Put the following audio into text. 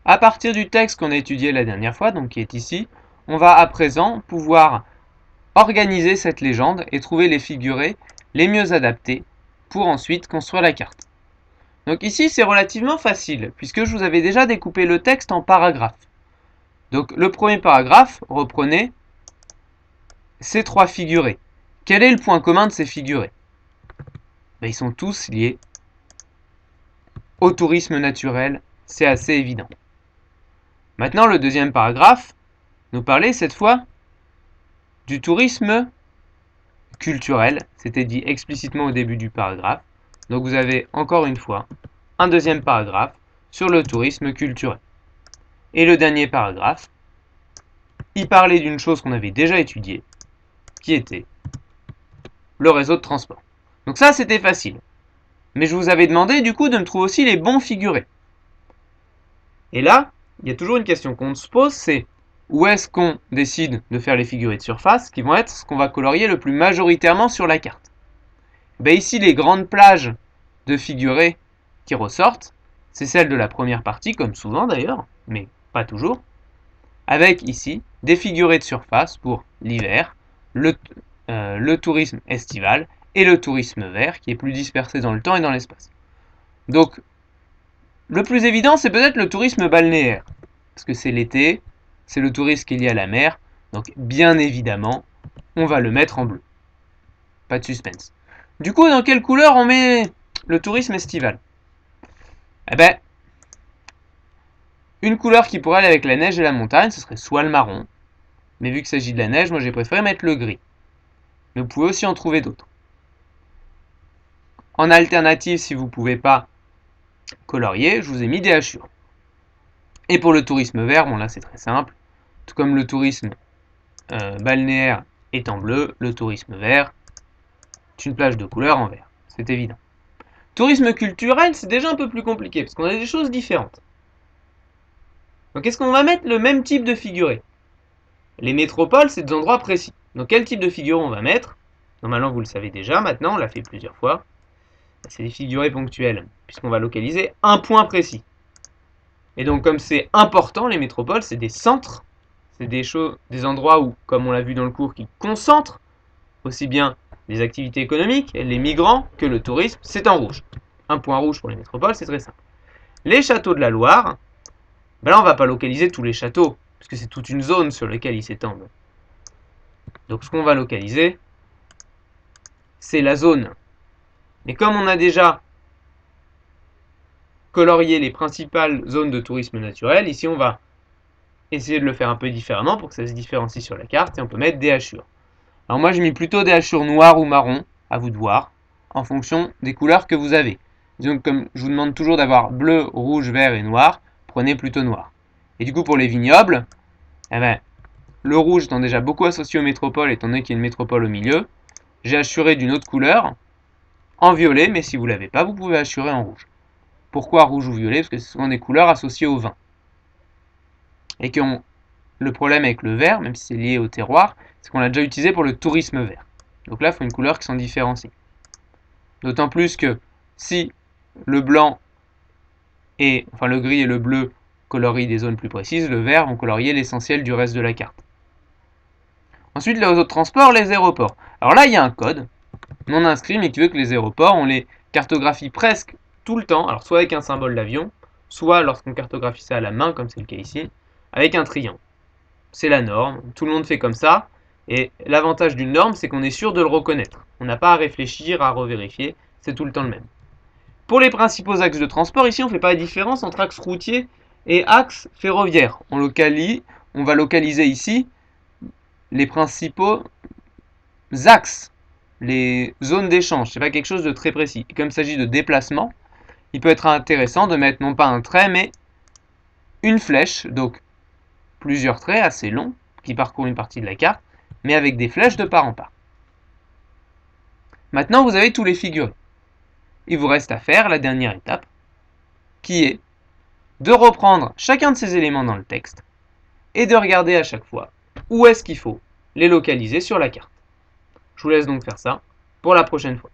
À partir du texte qu'on a étudié la dernière fois, donc qui est ici, on va à présent pouvoir organiser cette légende et trouver les figurés les mieux adaptés pour ensuite construire la carte. Donc ici, c'est relativement facile, puisque je vous avais déjà découpé le texte en paragraphes. Donc le premier paragraphe, reprenez ces trois figurés. Quel est le point commun de ces figurés? Ils sont tous liés au tourisme naturel, c'est assez évident. Maintenant, le deuxième paragraphe nous parlait cette fois du tourisme culturel, c'était dit explicitement au début du paragraphe. Donc vous avez encore une fois un deuxième paragraphe sur le tourisme culturel. Et le dernier paragraphe, il parlait d'une chose qu'on avait déjà étudiée, qui était le réseau de transport. Donc ça, c'était facile. Mais je vous avais demandé du coup de me trouver aussi les bons figurés. Et là, il y a toujours une question qu'on se pose, c'est où est-ce qu'on décide de faire les figurés de surface qui vont être ce qu'on va colorier le plus majoritairement sur la carte. Ici, les grandes plages de figurés qui ressortent, c'est celles de la première partie, comme souvent d'ailleurs, mais pas toujours, avec ici des figurés de surface pour l'hiver, le tourisme estival et le tourisme vert qui est plus dispersé dans le temps et dans l'espace. Donc, le plus évident, c'est peut-être le tourisme balnéaire, parce que c'est l'été, c'est le tourisme qui est lié à la mer, donc bien évidemment, on va le mettre en bleu. Pas de suspense. Du coup, dans quelle couleur on met le tourisme estival? Une couleur qui pourrait aller avec la neige et la montagne, ce serait soit le marron, mais vu qu'il s'agit de la neige, moi j'ai préféré mettre le gris. Mais vous pouvez aussi en trouver d'autres. En alternative, si vous ne pouvez pas colorier, je vous ai mis des hachures. Et pour le tourisme vert, bon là c'est très simple, tout comme le tourisme balnéaire est en bleu, le tourisme vert est une plage de couleur en vert, c'est évident. Tourisme culturel, c'est déjà un peu plus compliqué, parce qu'on a des choses différentes. Donc est-ce qu'on va mettre le même type de figuré? Les métropoles, c'est des endroits précis. Donc quel type de figuré on va mettre? Normalement, vous le savez déjà, maintenant, on l'a fait plusieurs fois. C'est des figurés ponctuels, puisqu'on va localiser un point précis. Et donc, comme c'est important, les métropoles, c'est des centres, c'est des endroits où, comme on l'a vu dans le cours, qui concentrent aussi bien les activités économiques, les migrants, que le tourisme, c'est en rouge. Un point rouge pour les métropoles, c'est très simple. Les châteaux de la Loire, là, on ne va pas localiser tous les châteaux, puisque c'est toute une zone sur laquelle ils s'étendent. Donc, ce qu'on va localiser, c'est la zone. Mais comme on a déjà colorié les principales zones de tourisme naturel, ici on va essayer de le faire un peu différemment pour que ça se différencie sur la carte et on peut mettre des hachures. Alors moi j'ai mis plutôt des hachures noires ou marron, à vous de voir, en fonction des couleurs que vous avez. Donc comme je vous demande toujours d'avoir bleu, rouge, vert et noir, prenez plutôt noir. Et du coup pour les vignobles, le rouge étant déjà beaucoup associé aux métropoles étant donné qu'il y a une métropole au milieu, j'ai assuré d'une autre couleur, en violet, mais si vous ne l'avez pas, vous pouvez assurer en rouge. Pourquoi rouge ou violet? Parce que ce sont des couleurs associées au vin. Et le problème avec le vert, même si c'est lié au terroir, c'est qu'on l'a déjà utilisé pour le tourisme vert. Donc là, il faut une couleur qui s'en différencie. D'autant plus que si le blanc le gris et le bleu colorient des zones plus précises, le vert vont colorier l'essentiel du reste de la carte. Ensuite, les réseaux de transport, les aéroports. Alors là, il y a un code non inscrit, mais qui veut que les aéroports, on les cartographie presque tout le temps, alors soit avec un symbole d'avion, soit lorsqu'on cartographie ça à la main, comme c'est le cas ici, avec un triangle. C'est la norme, tout le monde fait comme ça, et l'avantage d'une norme, c'est qu'on est sûr de le reconnaître. On n'a pas à réfléchir, à revérifier, c'est tout le temps le même. Pour les principaux axes de transport, ici on ne fait pas la différence entre axe routier et axe ferroviaire. On va localiser ici les principaux axes, les zones d'échange. C'est pas quelque chose de très précis. Et comme il s'agit de déplacement, il peut être intéressant de mettre non pas un trait, mais une flèche, donc plusieurs traits assez longs, qui parcourent une partie de la carte, mais avec des flèches de part en part. Maintenant, vous avez tous les figurés. Il vous reste à faire la dernière étape, qui est de reprendre chacun de ces éléments dans le texte, et de regarder à chaque fois où est-ce qu'il faut les localiser sur la carte. Je vous laisse donc faire ça pour la prochaine fois.